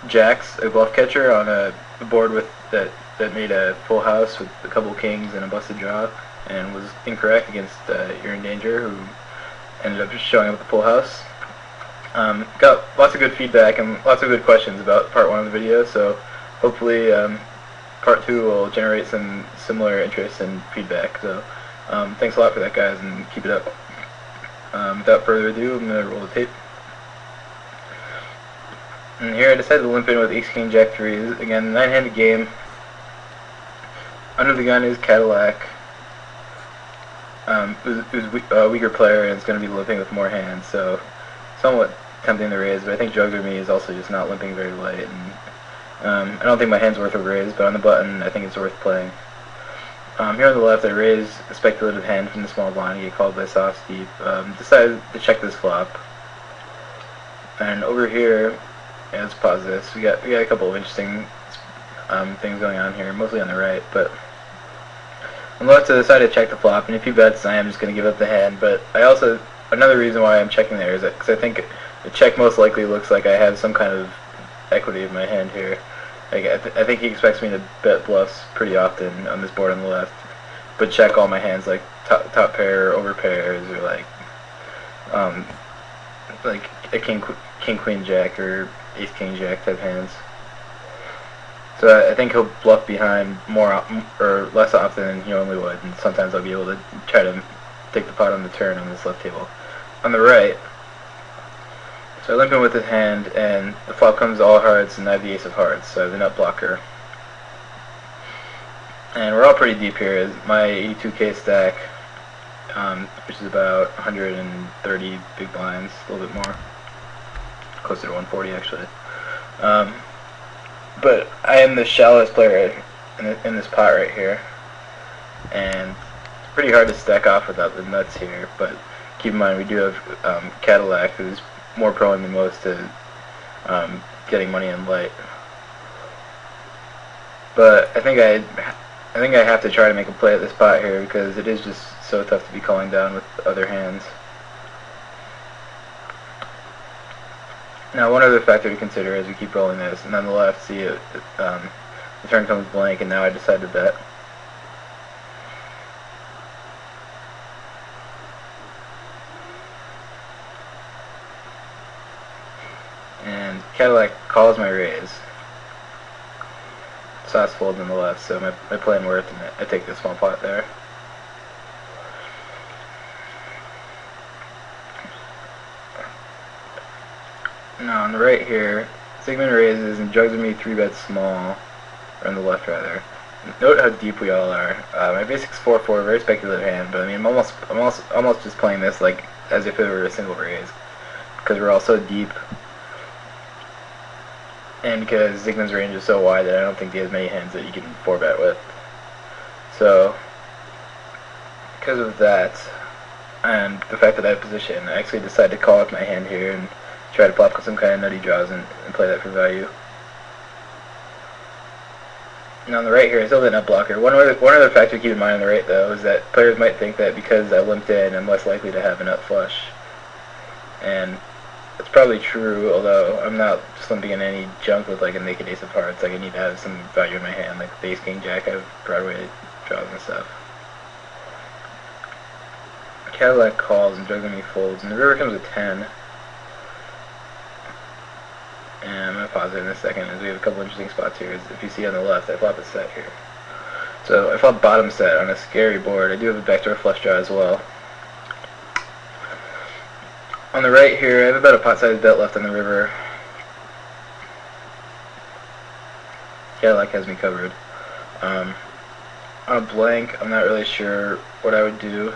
jacks, a bluff catcher on a board with that made a full house with a couple kings and a busted draw, and was incorrect against You're in Danger, who ended up just showing up with the full house. Got lots of good feedback and lots of good questions about part 1 of the video, so hopefully part 2 will generate some similar interest and feedback. So thanks a lot for that, guys, and keep it up. Without further ado, I'm going to roll the tape. And here I decided to limp in with Ace King Jack 3. Again, 9-handed game. Under the gun is Cadillac, who's a weaker player and is going to be limping with more hands, so somewhat tempting to raise, but I think Juggler Me is also just not limping very light, and I don't think my hand's worth a raise, but on the button I think it's worth playing. Here on the left I raise a speculative hand from the small blind and get called by soft steep. Decided to check this flop, and over here, yeah, let's pause this. We got a couple of interesting things going on here, mostly on the right, but on the left I decided to check the flop, and if he bets I am just going to give up the hand, but I also, another reason why I'm checking there is that because I think the check most likely looks like I have some kind of equity in my hand here. Like I think he expects me to bet bluffs pretty often on this board on the left, but check all my hands like top pair, over pairs, or like a king queen jack or ace king jack type hands. So I think he'll bluff behind more or less often than he normally would, and sometimes I'll be able to try to take the pot on the turn on this left table. On the right, so I limp in with his hand, and the flop comes all hearts, and I have the ace of hearts, so I have the nut blocker. And we're all pretty deep here. My 82k stack, which is about 130 big blinds, a little bit more, closer to 140 actually. But I am the shallowest player in this pot right here, and it's pretty hard to stack off without the nuts here, but keep in mind we do have Cadillac, who's more prone than most to getting money in light. But I think I have to try to make a play at this pot here because it is just so tough to be calling down with other hands. Now, one other factor to consider as we keep rolling this, and on the left, see the turn comes blank, and now I decide to bet. And Cadillac calls my raise. Sauce folds on the left, so my plan worked, and I take the small pot there. Now on the right here, Sigmund raises and jugs with me 3-bet small, or on the left rather. Note how deep we all are. My basic's 4-4, very speculative hand, but I mean I'm almost just playing this like as if it were a single raise, because we're all so deep, and because Sigmund's range is so wide that I don't think he has many hands that you can 4-bet with. So because of that, and the fact that I have position, I actually decided to call with my hand here and try to flop some kind of nutty draws and play that for value. And on the right here, I still have a nut blocker. One other factor to keep in mind on the right, though, is that players might think that because I limped in, I'm less likely to have a nut flush. And that's probably true, although I'm not just limping in any junk with like a naked ace of hearts. Like I need to have some value in my hand, like the ace king jack. I have Broadway draws and stuff. Cadillac calls and juggling me folds, and the river comes with 10. And I'm going to pause it in a second as we have a couple interesting spots here. If you see on the left, I flop a set here. So I flop bottom set on a scary board. I do have a backdoor flush draw as well. On the right here, I have about a pot-sized bet left on the river. Cadillac has me covered. On a blank, I'm not really sure what I would do,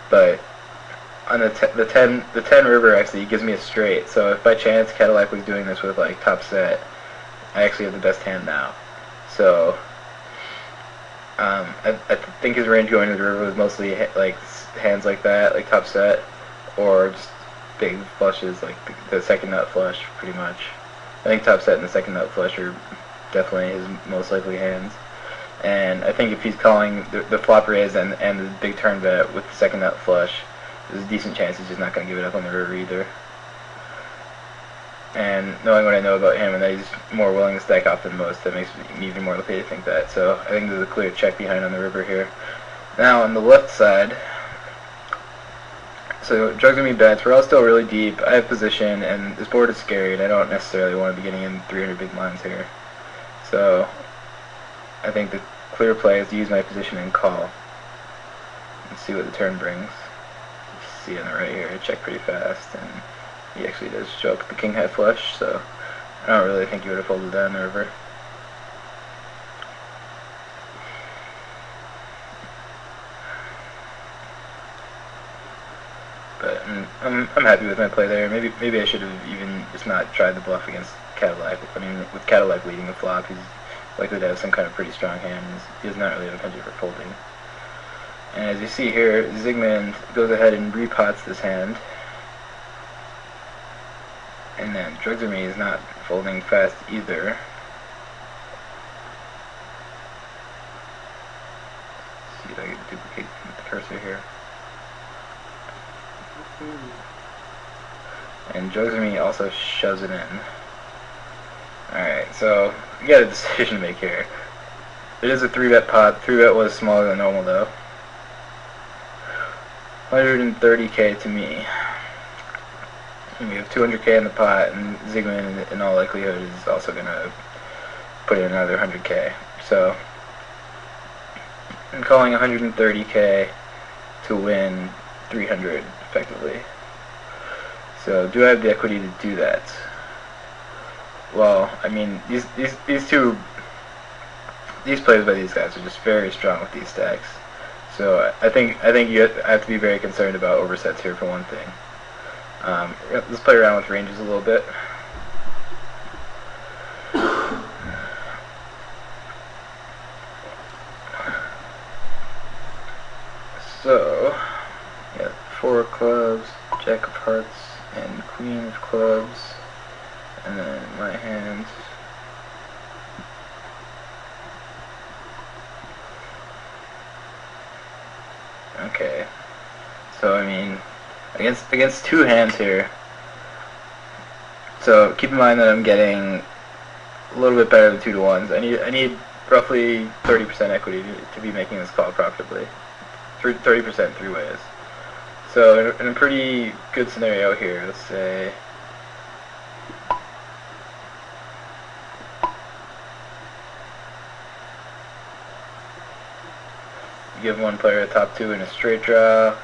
but on the 10 river actually gives me a straight, so if by chance Cadillac was doing this with like top set, I actually have the best hand now. So I think his range going to the river was mostly like hands like that, like top set, or just big flushes like the second nut flush pretty much. I think top set and the second nut flush are definitely his most likely hands. And I think if he's calling the flop raise and the big turn bet with the second nut flush, there's a decent chance he's just not going to give it up on the river either. And knowing what I know about him and that he's more willing to stack off than most, that makes me even more likely to think that. So I think there's a clear check behind on the river here. Now on the left side, so jugs and me bets, we're all still really deep. I have position, and this board is scary, and I don't necessarily want to be getting in 300 big blinds here. So I think the clear play is to use my position and call and see what the turn brings. See on the right here, I check pretty fast, and he actually does show up with the king high flush, so I don't really think he would have folded that in the river. But I'm happy with my play there. Maybe I should have even just not tried the bluff against Cadillac. I mean, with Cadillac leading the flop, he's likely to have some kind of pretty strong hand. He does not really have a penchant for folding. And as you see here, Zygmunt goes ahead and repots this hand. And then Drugs Me is not folding fast either. Let's see if I can duplicate the cursor here. And Drugs Me also shoves it in. Alright, so we got a decision to make here. It is a 3-bet pot. 3-bet was smaller than normal though. 130k to me. And we have 200k in the pot, and Zygmunt in all likelihood is also going to put in another 100k. So I'm calling 130k to win 300 effectively. So do I have the equity to do that? Well, I mean, these plays by these guys are just very strong with these stacks. So I think you have to be very concerned about oversets here for one thing. Let's play around with ranges a little bit. So, yeah, 4 of clubs, Jack of hearts, and Queen of clubs, and then my hands. Okay, so I mean, against 2 hands here. So keep in mind that I'm getting a little bit better than 2 to 1s. I need roughly 30% equity to be making this call profitably. 30% 3 ways. So in a pretty good scenario here, let's say give one player a top 2 in a straight draw,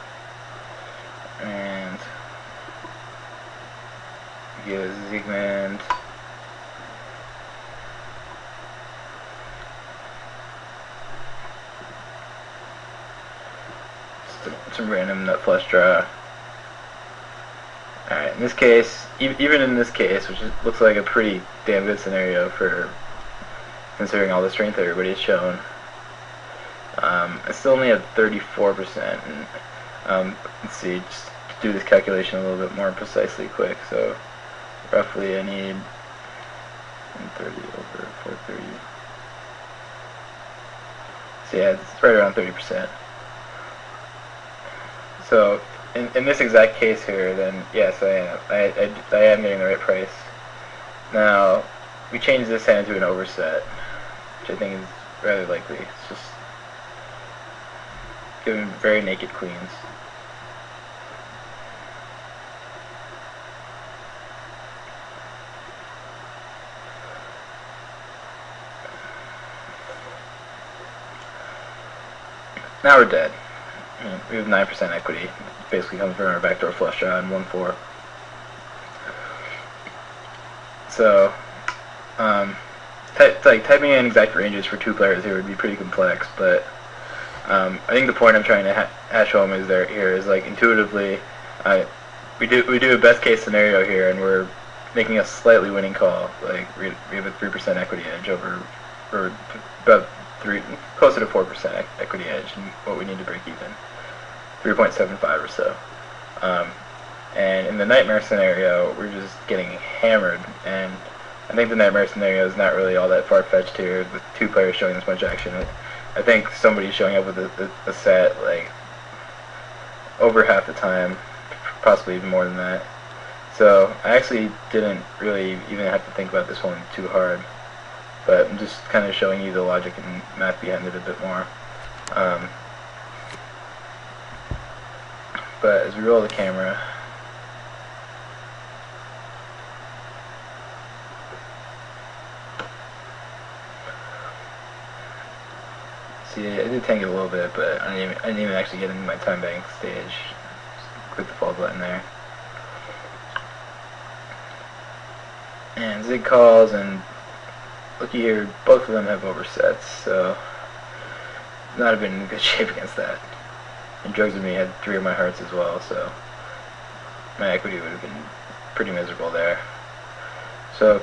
and give Zygmunt some random nut flush draw. Alright, in this case, even in this case, which looks like a pretty damn good scenario for considering all the strength everybody's shown, I still only have 34%, and let's see, just to do this calculation a little bit more precisely quick. So roughly I need 30 over 430. So yeah, it's right around 30%. So in this exact case here, then yes, I am getting the right price. Now we change this hand to an overset, which I think is rather likely. It's just giving very naked queens. Now we're dead. We have 9% equity. It basically comes from our backdoor flush draw and 1-4. So, typing in exact ranges for 2 players here would be pretty complex, but I think the point I'm trying to hash home is here is like intuitively, we do a best case scenario here, and we're making a slightly winning call. Like we have a 3% equity edge over, or about closer to 4% equity edge, and what we need to break even, 3.75 or so. And in the nightmare scenario, we're just getting hammered, and I think the nightmare scenario is not really all that far-fetched here with 2 players showing this much action. I think somebody's showing up with a set like over half the time, possibly even more than that. So I actually didn't really even have to think about this one too hard, but I'm just kind of showing you the logic and math behind it a bit more. But as we roll the camera, see, I did tank it a little bit, but I didn't even actually get into my time bank stage. Just click the fall button there. And zig calls, and looky here, both of them have oversets, so not have been in good shape against that. And Drugs with Me had 3 of my hearts as well, so my equity would have been pretty miserable there. So